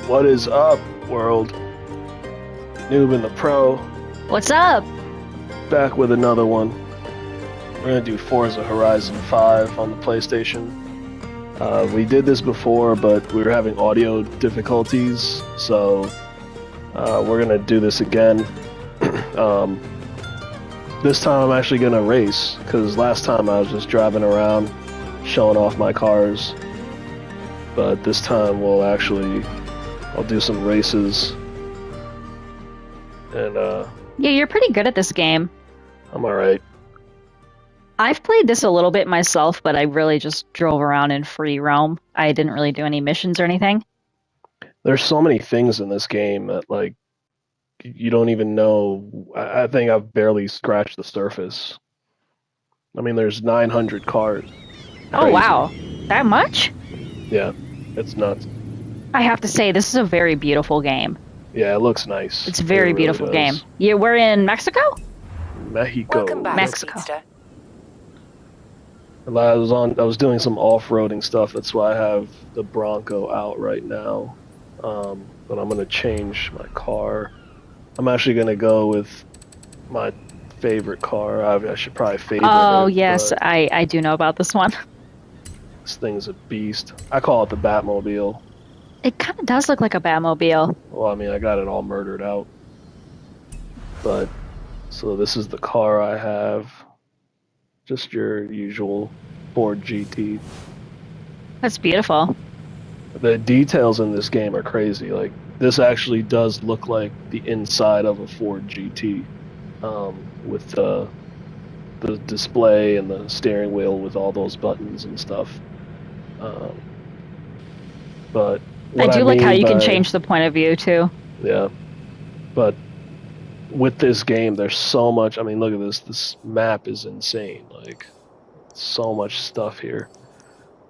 What is up, world? Noob and the Pro, What's up? back with another one. We're gonna do Forza Horizon 5 on the PlayStation. We did this before, but we were having audio difficulties, so we're gonna do this again. This time I'm actually gonna race, because last time I was just driving around, showing off my cars. But this time I'll do some races. And Yeah, you're pretty good at this game. I'm alright. I've played this a little bit myself, but I really just drove around in free roam. I didn't really do any missions or anything. There's so many things in this game that, like, you don't even know. I think I've barely scratched the surface. I mean, there's 900 cars. Oh, Crazy. wow. That much? Yeah, it's nuts. I have to say, this is a very beautiful game. Yeah, it looks nice. It's a very It really beautiful does. game. Yeah, we're in Mexico? Mexico. Welcome back, Mexico. Speedster. I was doing some off-roading stuff. That's why I have the Bronco out right now. But I'm gonna change my car. I'm actually gonna go with my favorite car. I should probably favorite Oh, it, yes, but I do know about this one. this thing's a beast. I call it the Batmobile. It kind of does look like a Batmobile. Well, I mean, I got it all murdered out. But, so this is the car I have. Just your usual Ford GT. That's beautiful. The details in this game are crazy. Like, this actually does look like the inside of a Ford GT, with the display and the steering wheel with all those buttons and stuff. But I what do like how mean you can by- change the point of view, too. Yeah, but with this game, there's so much. I mean, look at this. This map is insane. Like, so much stuff here.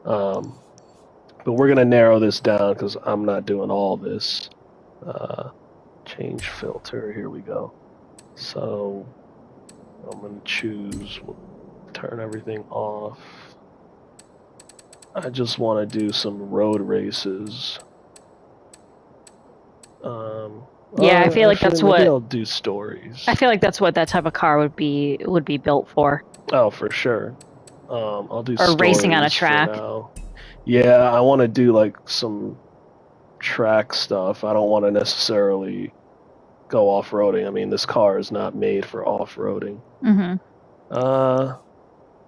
But we're gonna narrow this down because I'm not doing all this. Change filter. Here we go. So I'm gonna choose. We'll turn everything off. I just want to do some road races. Yeah, I feel like that's maybe what- I'll do stories. I feel like that's what that type of car would be built for. Oh, for sure. I'll do Or racing on a stories for track. now. Yeah, I want to do like some track stuff. I don't want to necessarily go off-roading. I mean, this car is not made for off-roading. Mm-hmm.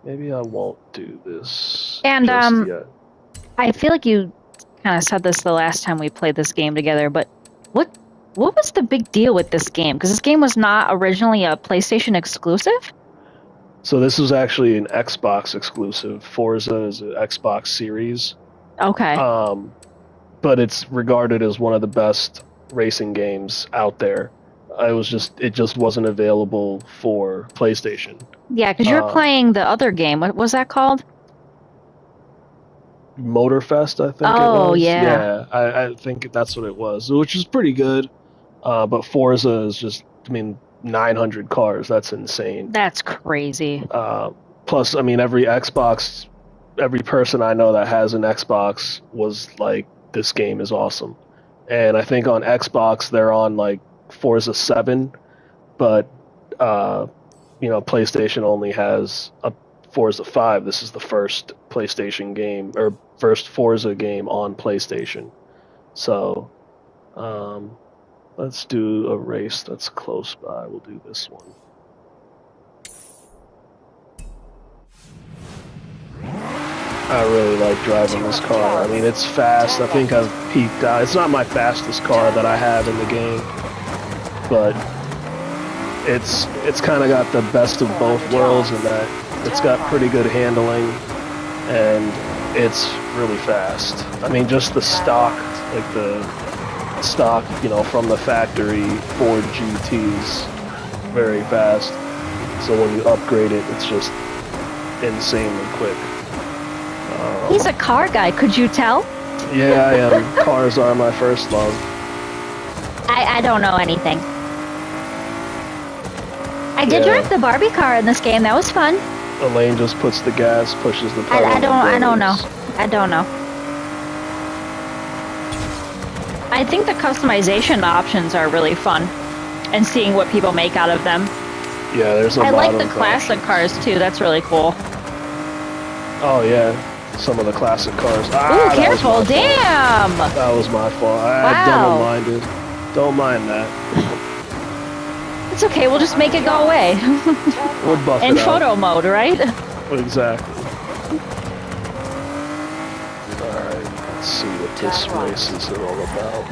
Maybe I won't do this And, just yet. I feel like you kind of said this the last time we played this game together, but what was the big deal with this game? Because this game was not originally a PlayStation exclusive? So this was actually an Xbox exclusive. Forza is an Xbox series. Okay. But it's regarded as one of the best racing games out there. It just wasn't available for PlayStation. Yeah, because you were playing the other game. What was that called? Motorfest, I think it Oh, was. yeah. Yeah, I think that's what it was, which is pretty good. But Forza is just, I mean, 900 cars. That's insane. That's crazy. Plus, I mean, every person I know that has an Xbox was like, this game is awesome. And I think on Xbox, they're on like Forza 7, but, PlayStation only has a Forza 5. This is the first PlayStation game, or first Forza game on PlayStation. So, let's do a race that's close by. We'll do this one. I really like driving this car. I mean, it's fast. I think I've peaked out. It's not my fastest car that I have in the game, but it's kind of got the best of both worlds in that it's got pretty good handling and it's really fast. I mean, just the stock, like the stock, from the factory Ford GTs, very fast. So when you upgrade it, it's just insanely quick. He's a car guy, could you tell? Yeah, I am. Cars are my first love. I don't know anything. I did Yeah. drive the Barbie car in this game. That was fun. Elaine just puts the gas, pushes the pedal. I don't know. and goes. I don't know. I think the customization options are really fun, and seeing what people make out of them. Yeah, there's a lot I of like the classic cars too. That's really cool. Oh yeah, some of the classic cars. Ooh, careful! Damn! That was my fault. I Wow. double-minded. Don't mind that. It's okay. We'll just make it go away. We'll buff In it out. photo mode, right? Exactly. Alright, let's see what this race is all about.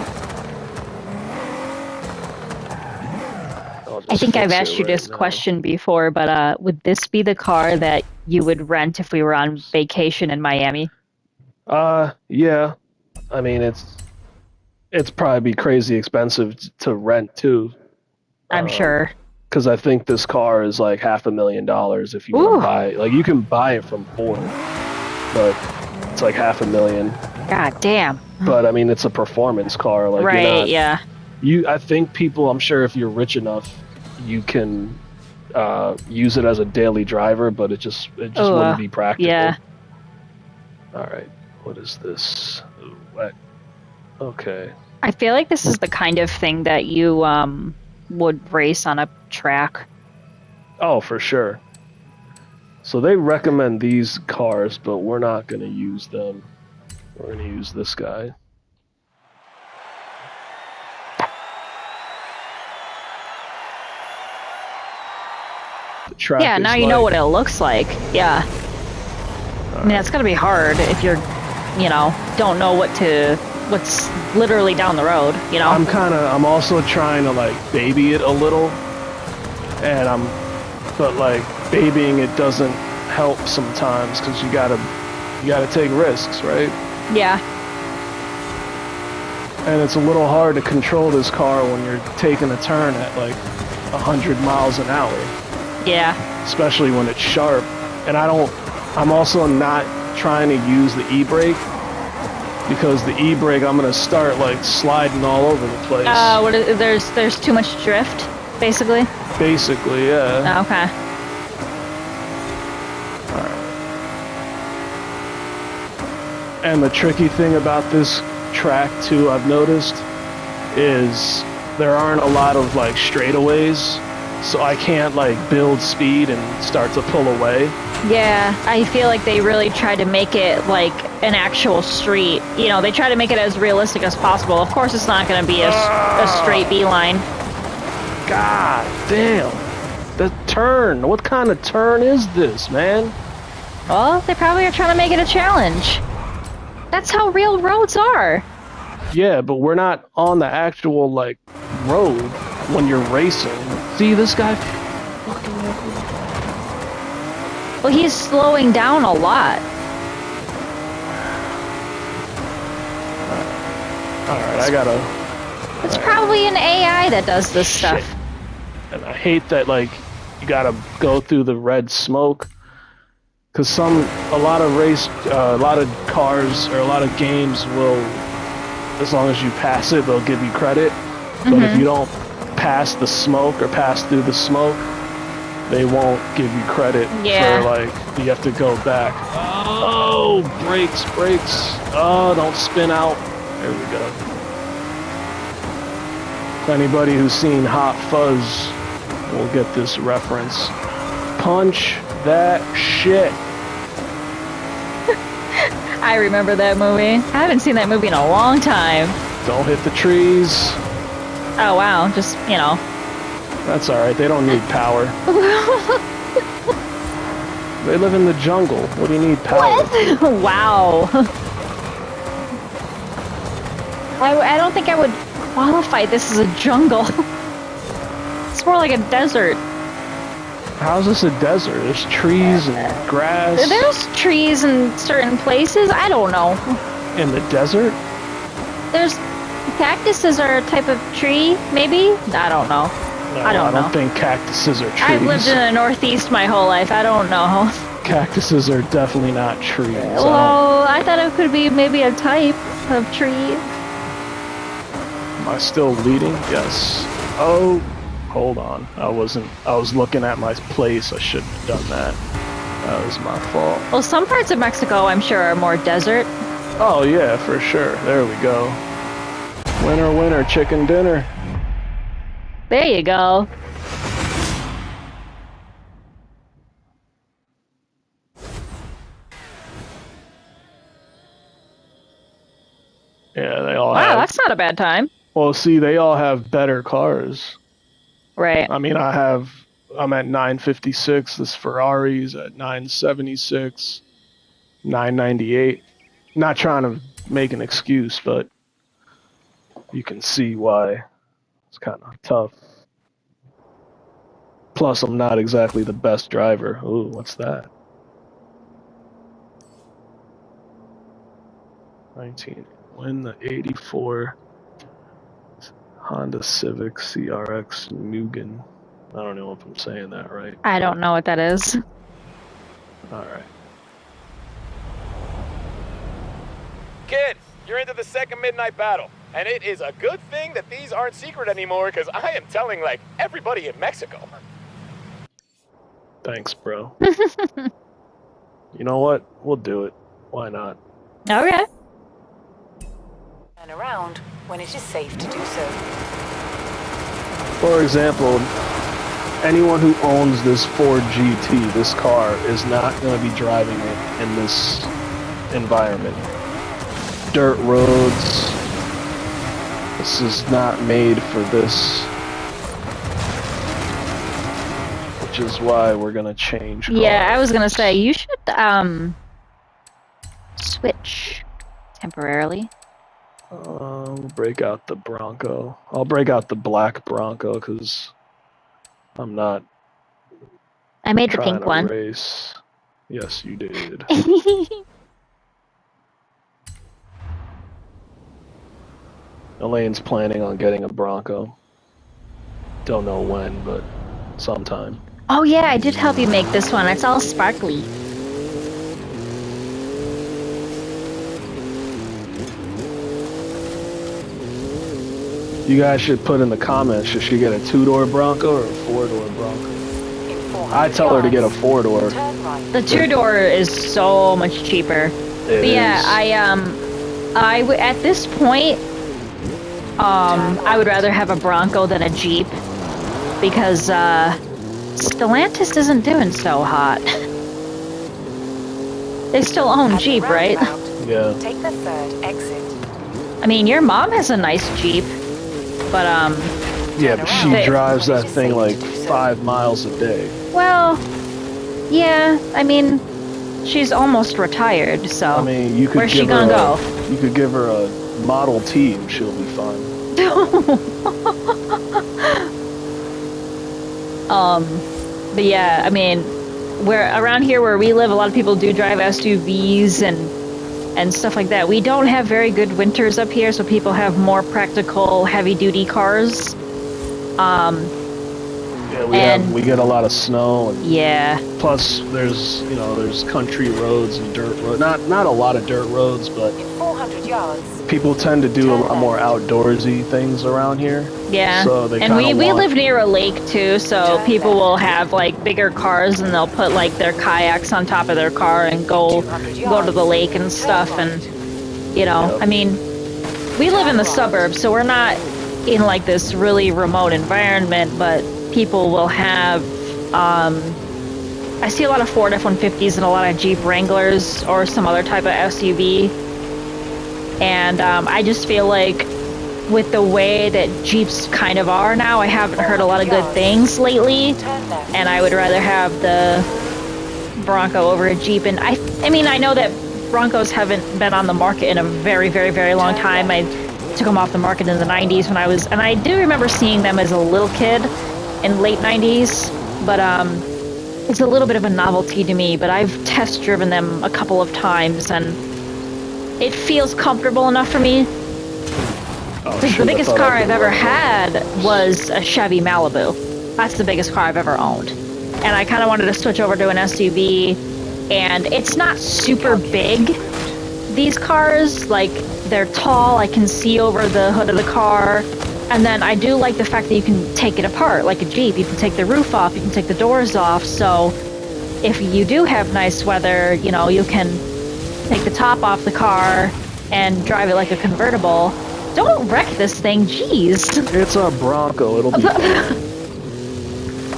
I think I've asked you this question before, but would this be the car that you would rent if we were on vacation in Miami? Yeah. I mean, it's probably crazy expensive to rent too. I'm sure. Because I think this car is like $500,000 if you want to buy it. Like, you can buy it from Ford, but it's like $500,000. God damn. But I mean, it's a performance car. Like, right? You're not, yeah. I think people. I'm sure if you're rich enough, you can use it as a daily driver, but it just wouldn't be practical. Yeah. All right. What is this? Ooh, what? Okay. I feel like this is the kind of thing that you would race on a track. Oh, for sure. So they recommend these cars, but we're not going to use them. We're going to use this guy. The track yeah, now you know what it looks like. Yeah. I mean, that's gotta be hard if you're, don't know what's literally down the road, I'm also trying to like baby it a little, but like babying it doesn't help sometimes because you gotta take risks, right? Yeah. And it's a little hard to control this car when you're taking a turn at like 100 miles an hour. Yeah. Especially when it's sharp. And I'm also not trying to use the e-brake because the e-brake, I'm gonna start like sliding all over the place. There's too much drift, basically. Basically, yeah. Oh, okay. All right. And the tricky thing about this track too, I've noticed, is there aren't a lot of like straightaways, so I can't like build speed and start to pull away. Yeah, I feel like they really try to make it like an actual street. They try to make it as realistic as possible. Of course, it's not going to be a straight beeline. God damn. The turn. What kind of turn is this, man? Well, they probably are trying to make it a challenge. That's how real roads are. Yeah, but we're not on the actual, like, road when you're racing. See this guy? Well, he's slowing down a lot. Alright, I gotta... It's probably an AI that does this stuff. And I hate that, like, you gotta go through the red smoke. Because a lot of cars or a lot of games will, as long as you pass it, they'll give you credit. But if you don't pass the smoke or pass through the smoke, they won't give you credit for, like, you have to go back. Oh, brakes. Oh, don't spin out. There we go. Anybody who's seen Hot Fuzz will get this reference. Punch that shit. I remember that movie. I haven't seen that movie in a long time. Don't hit the trees. Oh, wow. Just, That's alright. They don't need power. They live in the jungle. What do you need power? What? Wow. I don't think I would qualify this as a jungle. It's more like a desert. How's this a desert? There's trees and grass. There's trees in certain places. I don't know. In the desert? There's cactuses are a type of tree, maybe? I don't know. No, I don't know. I don't think cactuses are trees. I've lived in the Northeast my whole life. I don't know. Cactuses are definitely not trees. Well, I thought it could be maybe a type of tree. Am I still leading? Yes. Oh, hold on. I was looking at my place. I shouldn't have done that. That was my fault. Well, some parts of Mexico, I'm sure, are more desert. Oh, yeah, for sure. There we go. Winner, winner, chicken dinner. There you go. Yeah, they all Wow, have. that's not a bad time. Well, see, they all have better cars. Right. I mean, I'm at 956. This Ferrari's at 976, 998. Not trying to make an excuse, but you can see why it's kind of tough. Plus, I'm not exactly the best driver. Ooh, what's that? 19. Win the 84 Honda Civic CRX Mugen. I don't know if I'm saying that right. I don't know what that is. All right. Kid, you're into the second midnight battle. And it is a good thing that these aren't secret anymore, because I am telling, like, everybody in Mexico. Thanks, bro. You know what? We'll do it. Why not? Okay. Turn around when it is safe to do so. For example, anyone who owns this Ford GT, this car, is not going to be driving it in this environment. Dirt roads. This is not made for this. Which is why we're going to change cars. Yeah, I was gonna say you should switch temporarily. Break out the Bronco. I'll break out the black Bronco because I'm not I made the trying pink to one. race. Yes, you did. Elaine's planning on getting a Bronco. Don't know when, but sometime. Oh yeah, I did help you make this one. It's all sparkly. You guys should put in the comments, should she get a 2-door Bronco or a 4-door Bronco? I tell her to get a 4-door. The 2-door is so much cheaper. But yeah, at this point, I would rather have a Bronco than a Jeep because Stellantis isn't doing so hot. They still own Jeep, right? Yeah. Take the third exit. I mean, your mom has a nice Jeep, but Yeah, but she drives that thing like 5 miles a day. well, yeah. I mean, she's almost retired, so I mean, you could where's she give gonna her go? You could give her a Model T and she'll be fine. But yeah, I mean, around here where we live, a lot of people do drive SUVs and stuff like that. We don't have very good winters up here, so people have more practical, heavy-duty cars. Yeah, we get a lot of snow, and Yeah. plus there's country roads and dirt roads. Not a lot of dirt roads, but In 400 yards. people tend to do a lot more outdoorsy things around here. Yeah, So they and we kinda live near a lake too, so people will have like bigger cars and they'll put like their kayaks on top of their car and go to the lake and stuff. And I mean, we live in the suburbs, so we're not in like this really remote environment, but people will have I see a lot of Ford F-150s and a lot of Jeep Wranglers or some other type of SUV. And I just feel like with the way that Jeeps kind of are now, I haven't heard a lot of good things lately. And I would rather have the Bronco over a Jeep. And I mean, I know that Broncos haven't been on the market in a very, very, very long time. I took them off the market in the 90s when and I do remember seeing them as a little kid in late 90s. But it's a little bit of a novelty to me. But I've test driven them a couple of times and it feels comfortable enough for me. The biggest car I've ever had was a Chevy Malibu. That's the biggest car I've ever owned. And I kind of wanted to switch over to an SUV. And it's not super big, these cars. Like, they're tall. I can see over the hood of the car. And then I do like the fact that you can take it apart, like a Jeep. You can take the roof off. You can take the doors off. So if you do have nice weather, you can take the top off the car and drive it like a convertible. Don't wreck this thing, jeez. It's a Bronco. It'll be fine.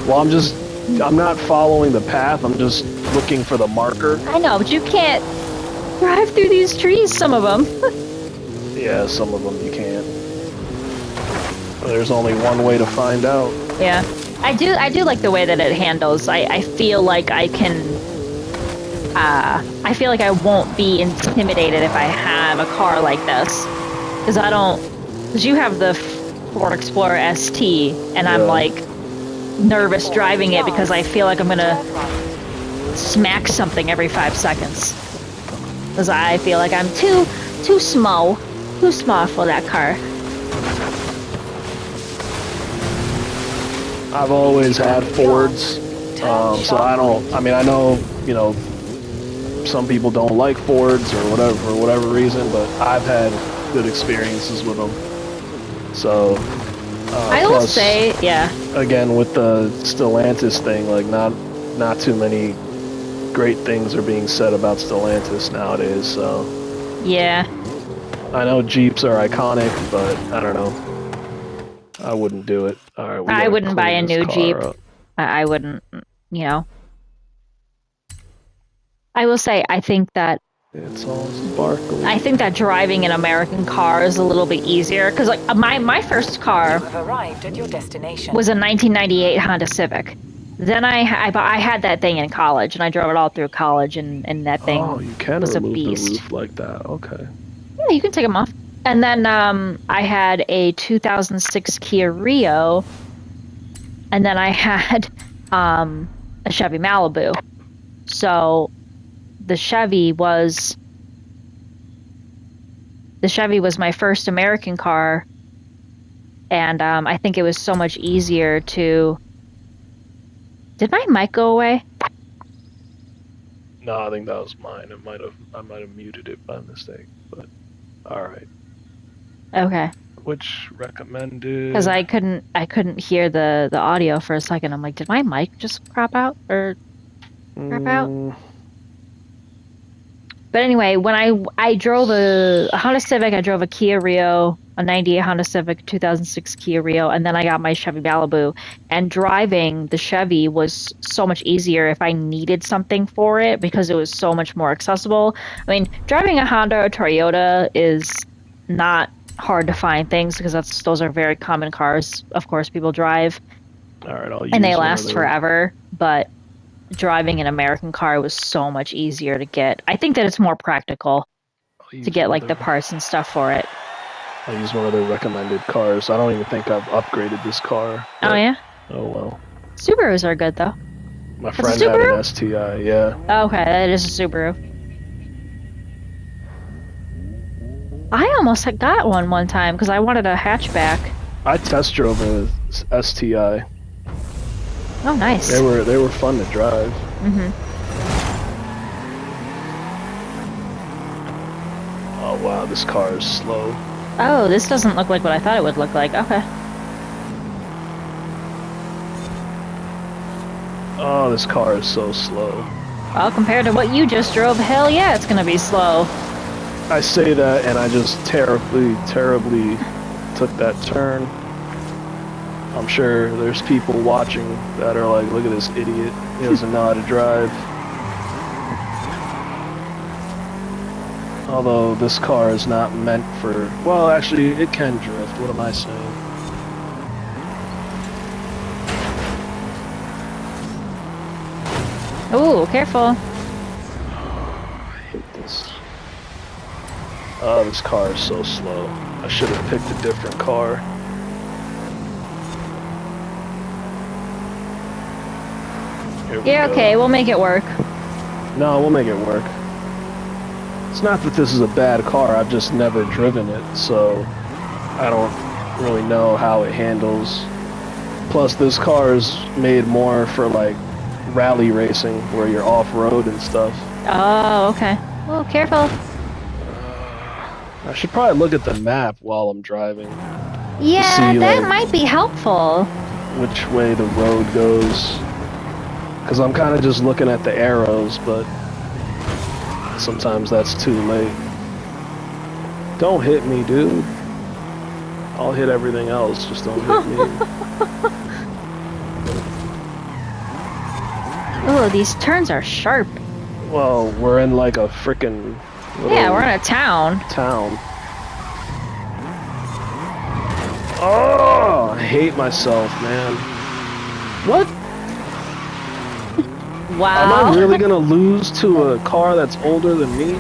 Well, I'm not following the path. I'm just looking for the marker. I know, but you can't drive through these trees, some of them. Yeah, some of them you can't. There's only one way to find out. Yeah. I do like the way that it handles. I feel like I can, I feel like I won't be intimidated if I have a car like this. Because you have the Ford Explorer ST, and I'm like nervous driving it because I feel like I'm gonna smack something every 5 seconds. Because I feel like I'm too small for that car. I've always had Fords, so I know, you know, some people don't like Fords or whatever, for whatever reason, but I've had good experiences with them. So, I will say, yeah. Again, with the Stellantis thing, like not too many great things are being said about Stellantis nowadays, so. Yeah. I know Jeeps are iconic, but I don't know. I wouldn't do it. All right, I wouldn't buy a new Jeep. I wouldn't, you know. I will say, I think that it's all sparkly. I think that driving an American car is a little bit easier because, like, my first car You have arrived at your destination. was a 1998 Honda Civic. Then I had that thing in college, and I drove it all through college, and that thing you can was a remove beast. the roof like that. Okay. Yeah, you can take them off. And then I had a 2006 Kia Rio, and then I had a Chevy Malibu. So the Chevy was my first American car, and I think it was so much easier to. Did my mic go away? No, I think that was mine. I might have muted it by mistake, but all right. Okay. Which recommended? Because I couldn't hear the audio for a second. I'm like, did my mic just crop out or crap out? But anyway, when I drove a Honda Civic, I drove a Kia Rio, a 98 Honda Civic, 2006 Kia Rio, and then I got my Chevy Malibu. And driving the Chevy was so much easier if I needed something for it because it was so much more accessible. I mean, driving a Honda or Toyota is not hard to find things because those are very common cars. Of course, people drive, all right, I'll use and they last forever. But driving an American car was so much easier to get. I think that it's more practical to get like the parts and stuff for it. I'll use one of their recommended cars. I don't even think I've upgraded this car. Oh yeah? Oh well. Subarus are good though. My friend had an STI, yeah. Okay, that is a Subaru. I almost got one time because I wanted a hatchback. I test drove a STI. Oh, nice. They were fun to drive. Mm-hmm. Oh wow, this car is slow. Oh, this doesn't look like what I thought it would look like. Okay. Oh, this car is so slow. Well, compared to what you just drove, hell yeah, it's gonna be slow. I say that, and I just terribly took that turn. I'm sure there's people watching that are like, look at this idiot. He doesn't know how to drive. Although this car is not meant for... Well, actually, it can drift. What am I saying? Ooh, careful. I hate this. Oh, this car is so slow. I should have picked a different car. Yeah, okay, we'll make it work. No, we'll make it work. It's not that this is a bad car, I've just never driven it, so I don't really know how it handles. Plus, this car is made more for, like, rally racing, where you're off-road and stuff. Oh, okay. Oh, careful. I should probably look at the map while I'm driving. Yeah, see, that like, might be helpful. Which way the road goes. Because I'm kind of just looking at the arrows, but sometimes that's too late. Don't hit me, dude. I'll hit everything else, just don't hit me. Oh, these turns are sharp. Well, we're in like a frickin' Yeah, we're in a town. Oh, I hate myself, man. What? Wow. Am I really gonna lose to a car that's older than me?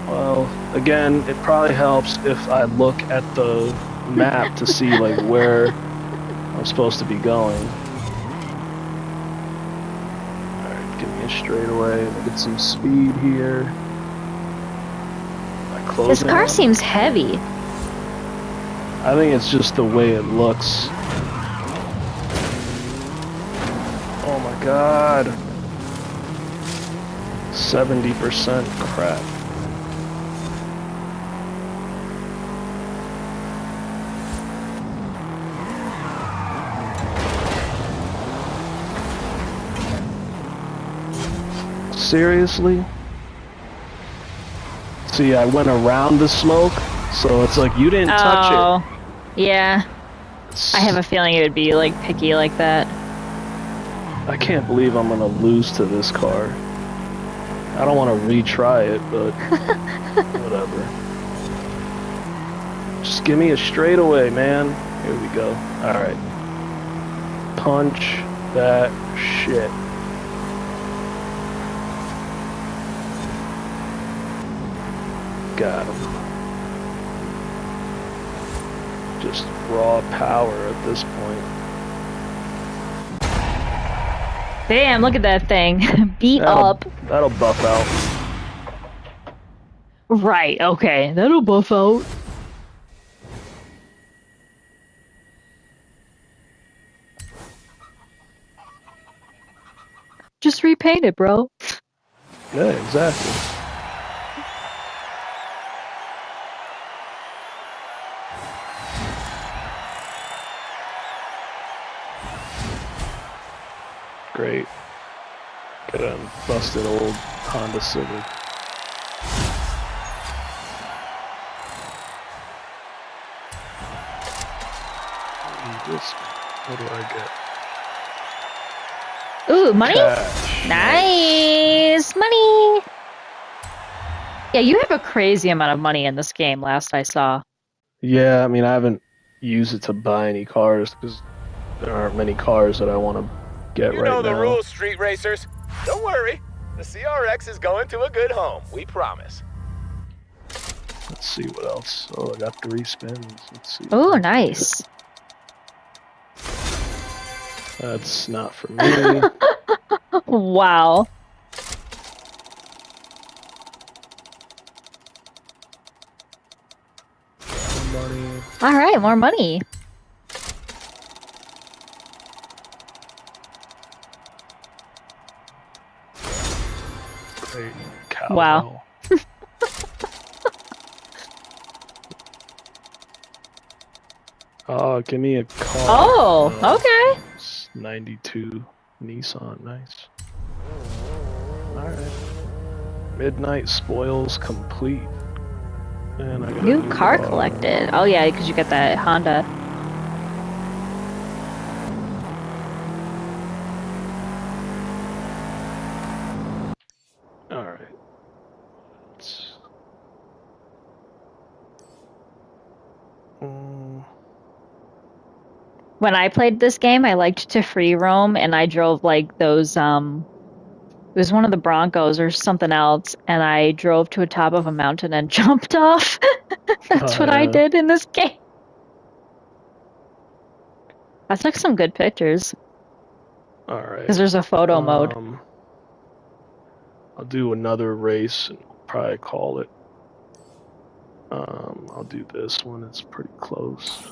Well, again, it probably helps if I look at the map to see like where I'm supposed to be going. Alright, give me a straightaway. Get some speed here. This car seems heavy. I think it's just the way it looks. Oh my god. 70% crap. Seriously? See, I went around the smoke, so it's like you didn't touch it. Oh, yeah. I have a feeling it would be like picky like that. I can't believe I'm gonna lose to this car. I don't want to retry it, but whatever. Just give me a straightaway, man. Here we go. Alright. Punch that shit. Got him. Just raw power at this point. Damn, look at that thing. Beat up. That'll buff out. Right, okay. That'll buff out. Just repaint it, bro. Yeah, exactly. Great. Get a busted old Honda Civic. What do I get? Ooh, money? Cash. Nice! Money! Yeah, you have a crazy amount of money in this game, last I saw. Yeah, I mean, I haven't used it to buy any cars because there aren't many cars that I want to get right now. You know the rules, street racers. Don't worry. The CRX is going to a good home. We promise. Let's see what else. Oh, I got 3 spins. Let's see. Oh, nice. That's not for me. Wow. More money. All right, more money. Great cow. Wow. Oh, give me a car. Oh, okay. 92 Nissan, nice. Alright. Midnight spoils complete. And I got New car collected. Oh yeah, because you got that Honda. Alright. When I played this game, I liked to free roam, and I drove like those, it was one of the Broncos or something else, and I drove to the top of a mountain and jumped off. That's what I did in this game. I took some good pictures. Alright. Because there's a photo mode. I'll do another race and probably call it. I'll do this one, it's pretty close.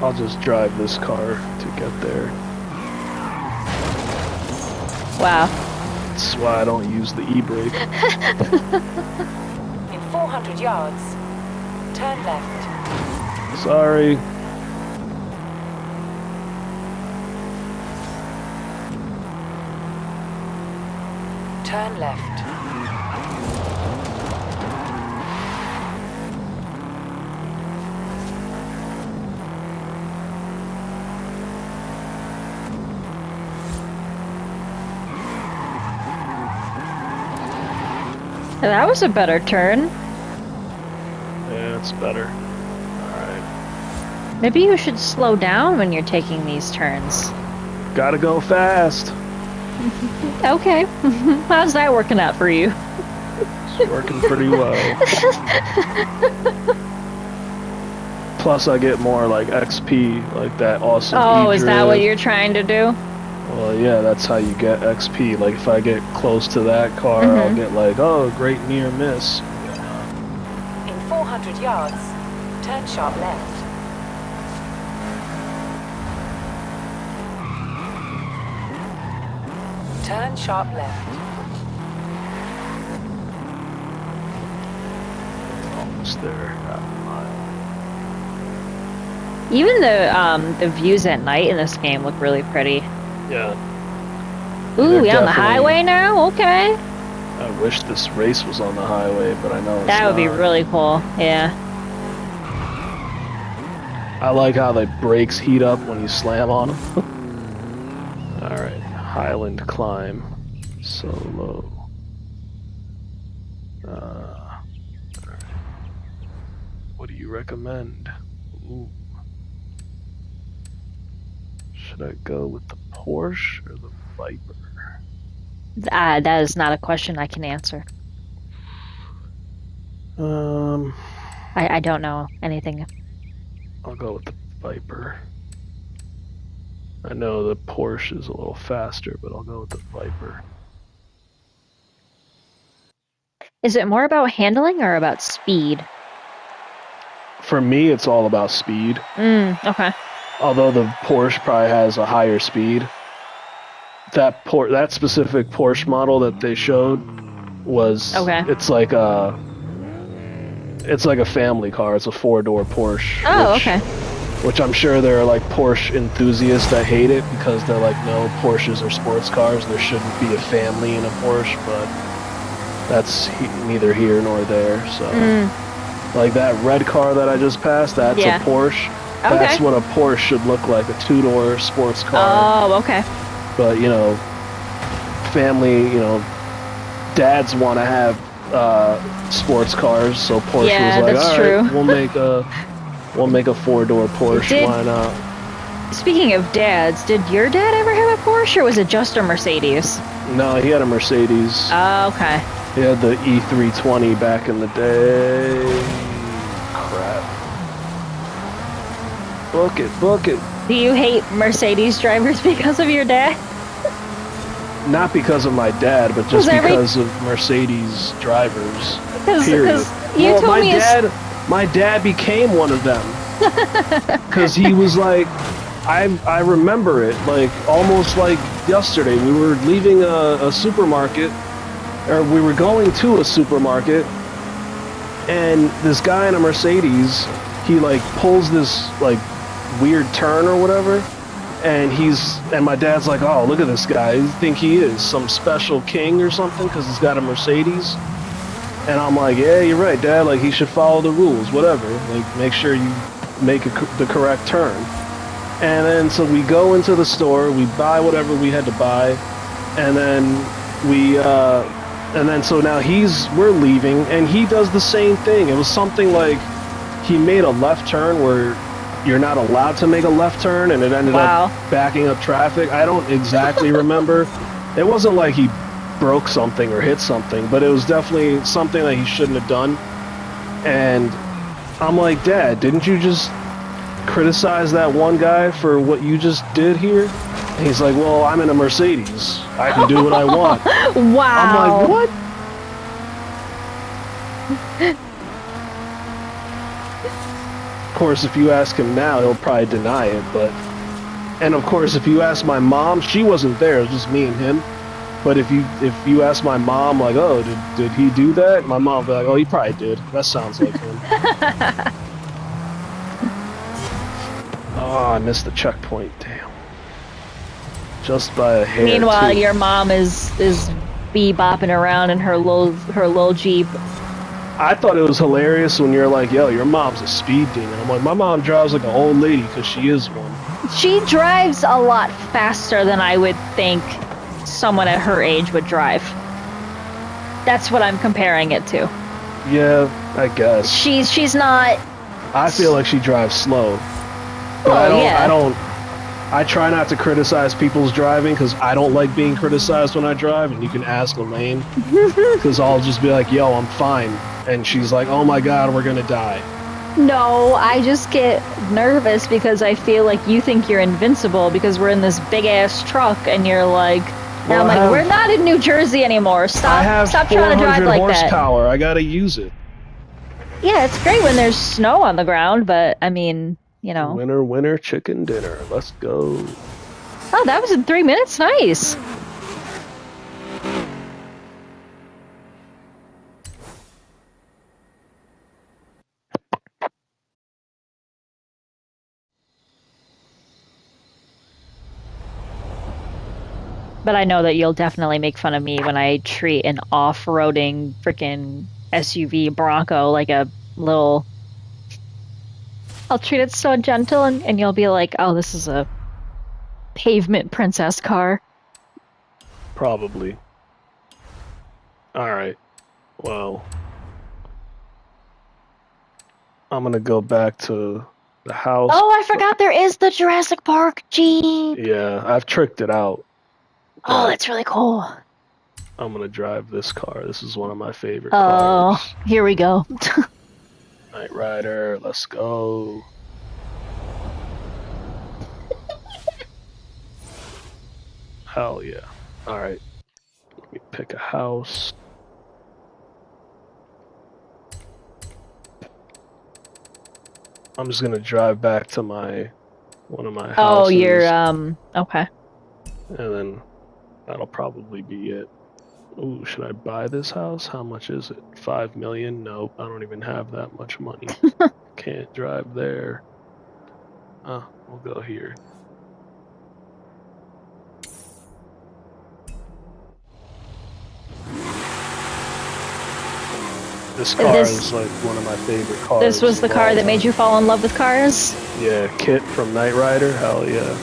I'll just drive this car to get there. Wow. That's why I don't use the e-brake. In 400 yards, turn left. Sorry. Turn left. That was a better turn. Yeah, it's better. Alright. Maybe you should slow down when you're taking these turns. Gotta go fast. Okay. How's that working out for you? It's working pretty well. Plus I get more like XP, like that awesome Oh, is that what E-drift. you're trying to do? Well, yeah, that's how you get XP. Like, if I get close to that car, I'll get like, oh, great near miss. In 400 yards, turn sharp left. Turn sharp left. Almost there. Even the views at night in this game look really pretty. Yeah. Ooh, They're we on the definitely- highway now? Okay. I wish this race was on the highway, but I know it's That would be not. really cool. Yeah. I like how the brakes heat up when you slam on them. Alright, Highland climb. Solo. Alright. What do you recommend? Ooh. Should I go with the Porsche or the Viper? That is not a question I can answer. I don't know anything. I'll go with the Viper. I know the Porsche is a little faster, but I'll go with the Viper. Is it more about handling or about speed? For me, it's all about speed. Okay. Although the Porsche probably has a higher speed. That specific Porsche model that they showed was Okay. It's like a family car. It's a 4-door Porsche. Oh, which, okay. Which I'm sure there are like Porsche enthusiasts that hate it because they're like, no, Porsches are sports cars. There shouldn't be a family in a Porsche, but that's neither here nor there. So, like that red car that I just passed, that's Yeah. a Porsche. Okay. That's what a Porsche should look like, a 2-door sports car. Oh, okay. But, you know, family, you know, dads want to have sports cars, so Porsche Yeah, was like, that's all true. right, we'll make a 4-door Porsche. Did- Why not? Speaking of dads, did your dad ever have a Porsche or was it just a Mercedes? No, he had a Mercedes. Oh, okay. He had the E320 back in the day. Crap. Book it. Do you hate Mercedes drivers because of your dad? Not because of my dad, but just Was every- because of Mercedes drivers. Because Period. you Well, told my me my dad became one of them. Because he was like, I remember it, like, almost like yesterday. We were leaving a supermarket, or we were going to a supermarket, and this guy in a Mercedes, he, like, pulls this, like, weird turn or whatever, and my dad's like, oh, look at this guy. You think he is some special king or something because he's got a Mercedes? And I'm like, yeah, you're right, Dad. Like, he should follow the rules, whatever. Like, make sure you make the correct turn. And then, so we go into the store, we buy whatever we had to buy, and then so now we're leaving, and he does the same thing. It was something like he made a left turn where you're not allowed to make a left turn, and it ended up backing up traffic. I don't exactly remember. It wasn't like he broke something or hit something, but it was definitely something that he shouldn't have done. And I'm like, Dad, didn't you just criticize that one guy for what you just did here? And he's like, well, I'm in a Mercedes. I can do what I want. Wow. I'm like, what? Of course, if you ask him now, he'll probably deny it, and of course, if you ask my mom, she wasn't there, it was just me and him. But if you ask my mom, like, oh, did he do that? My mom will be like, oh, he probably did. That sounds like him. Oh, I missed the checkpoint. Damn. Just by a hair. Meanwhile, too. your mom is bebopping around in her little Jeep. I thought it was hilarious when you're like, yo, your mom's a speed demon. I'm like, my mom drives like an old lady because she is one. She drives a lot faster than I would think someone at her age would drive. That's what I'm comparing it to. Yeah, I guess. She's not... I feel like she drives slow. But yeah. I try not to criticize people's driving because I don't like being criticized when I drive, and you can ask Elaine. Because I'll just be like, yo, I'm fine. And she's like, oh my god, we're gonna die. No, I just get nervous because I feel like you think you're invincible because we're in this big-ass truck and you're like... Now I'm like, we're not in New Jersey anymore. Stop trying to drive like that. Horsepower. I gotta use it. Yeah, it's great when there's snow on the ground, but I mean, you know. Winner, winner, chicken dinner. Let's go. Oh, that was in 3 minutes. Nice. But I know that you'll definitely make fun of me when I treat an off-roading freaking SUV Bronco like a little... I'll treat it so gentle and you'll be like, oh, this is a pavement princess car. Probably. Alright. Well. I'm gonna go back to the house. Oh, I forgot there is the Jurassic Park Jeep! Yeah, I've tricked it out. Oh, that's really cool. I'm gonna drive this car. This is one of my favorite cars. Oh, here we go. Knight Rider, let's go. Hell yeah. Alright. Let me pick a house. I'm just gonna drive back to one of my houses. Oh, you're, okay. And then that'll probably be it. Ooh, should I buy this house? How much is it? 5 million? Nope, I don't even have that much money. Can't drive there. We'll go here. This car is like one of my favorite cars. This was the car that made you fall in love with cars? Yeah, Kit from Knight Rider, hell yeah.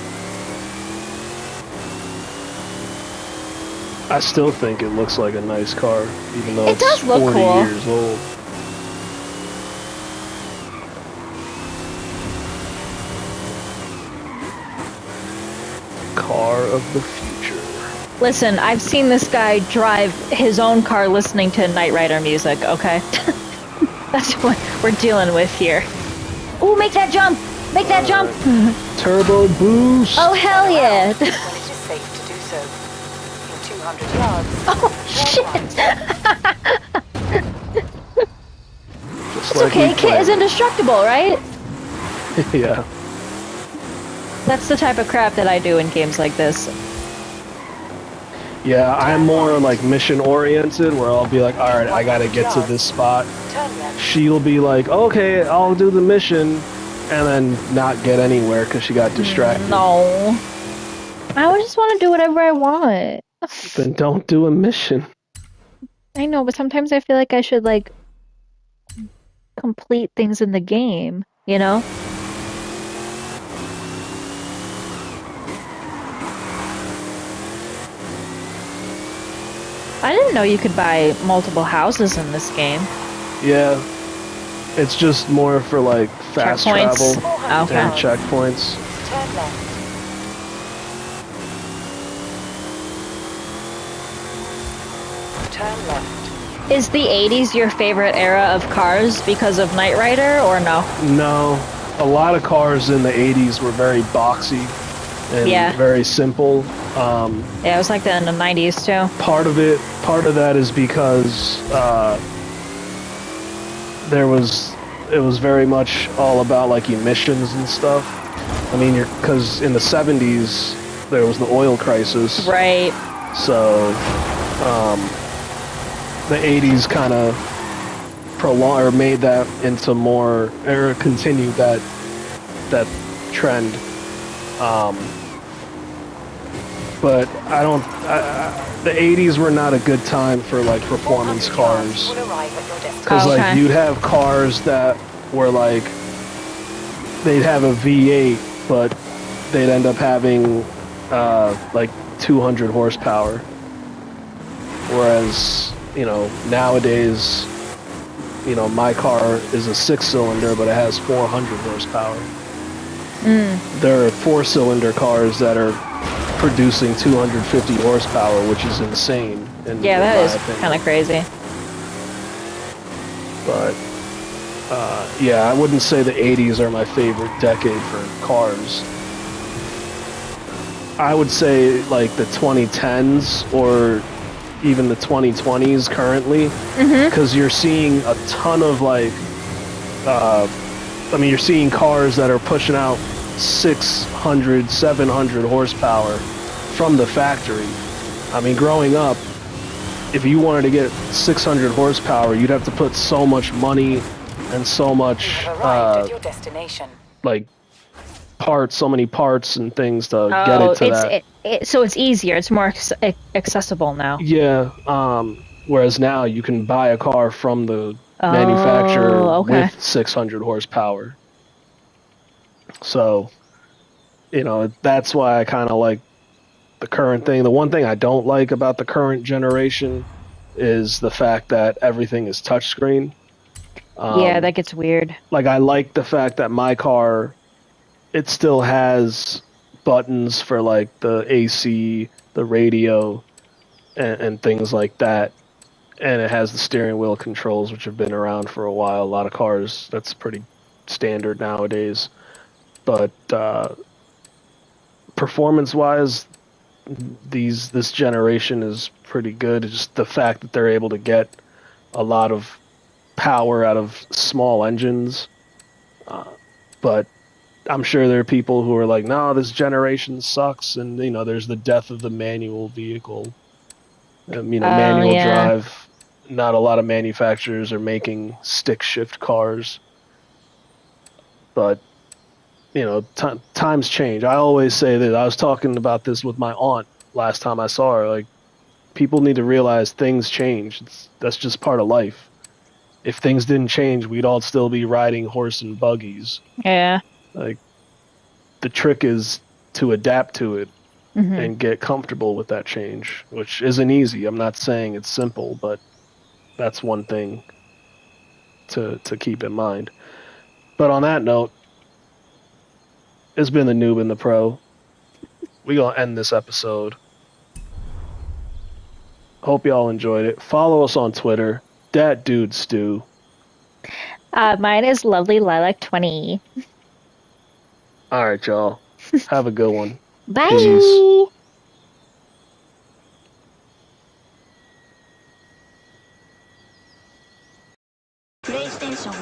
I still think it looks like a nice car, even though it's 40 years old. Car of the future. Listen, I've seen this guy drive his own car listening to Knight Rider music, okay? That's what we're dealing with here. Ooh, make that jump! Make that jump! Turbo boost! Oh, hell yeah! When it is safe to do so. In 200 yards. Oh, shit! It's like okay, Kit is indestructible, right? Yeah. That's the type of crap that I do in games like this. Yeah, I'm more like mission oriented, where I'll be like, alright, I gotta get to this spot. She'll be like, okay, I'll do the mission, and then not get anywhere because she got distracted. No. I just want to do whatever I want. Then don't do a mission. I know, but sometimes I feel like I should, like, complete things in the game, you know? I didn't know you could buy multiple houses in this game. Yeah. It's just more for, like, fast travel and checkpoints. Turn left. Turn left. Is the 80s your favorite era of cars because of Knight Rider, or no? No. A lot of cars in the 80s were very boxy and very simple. Yeah, it was like that in the 90s too. Part of that is because it was very much all about like emissions and stuff. I mean, because in the 70s there was the oil crisis, right? So the 80s kind of prolonged or made that into more, or continued that trend. but I don't. The '80s were not a good time for like performance 400 cars, yards will arrive at your destination. because like Okay. you'd have cars that were like they'd have a V8, but they'd end up having like 200 horsepower, whereas nowadays. My car is a 6-cylinder, but it has 400 horsepower. There are 4-cylinder cars that are producing 250 horsepower, which is insane. Yeah, that my is opinion. kind of crazy. But yeah, I wouldn't say the 80s are my favorite decade for cars. I would say like the 2010s or even the 2020s currently, because you're seeing a ton of like, you're seeing cars that are pushing out 600, 700 horsepower from the factory. I mean, growing up, if you wanted to get 600 horsepower, you'd have to put so much money and so much, You have arrived at your destination. like, parts, so many parts and things to get it to that. So it's easier. It's more accessible now. Yeah, whereas now you can buy a car from the Oh, manufacturer okay. with 600 horsepower. So, that's why I kind of like the current thing. The one thing I don't like about the current generation is the fact that everything is touchscreen. Yeah, that gets weird. Like, I like the fact that my car, it still has buttons for like the AC, the radio, and things like that. And it has the steering wheel controls, which have been around for a while. A lot of cars, that's pretty standard nowadays. But performance-wise, this generation is pretty good. It's just the fact that they're able to get a lot of power out of small engines. But I'm sure there are people who are like, no, this generation sucks, and there's the death of the manual vehicle. Manual yeah. drive. Not a lot of manufacturers are making stick shift cars, but times change. I always say that. I was talking about this with my aunt last time I saw her. Like, people need to realize things change. That's just part of life. If things didn't change, we'd all still be riding horse and buggies. Yeah. Like, the trick is to adapt to it and get comfortable with that change, which isn't easy. I'm not saying it's simple, but that's one thing to keep in mind. But on that note, it's been the Noob and the Pro. We're going to end this episode. Hope y'all enjoyed it. Follow us on Twitter, Dat Dude Stew. Mine is Lovely Lilac 20. All right, y'all. Have a good one. Bye. Peace. PlayStation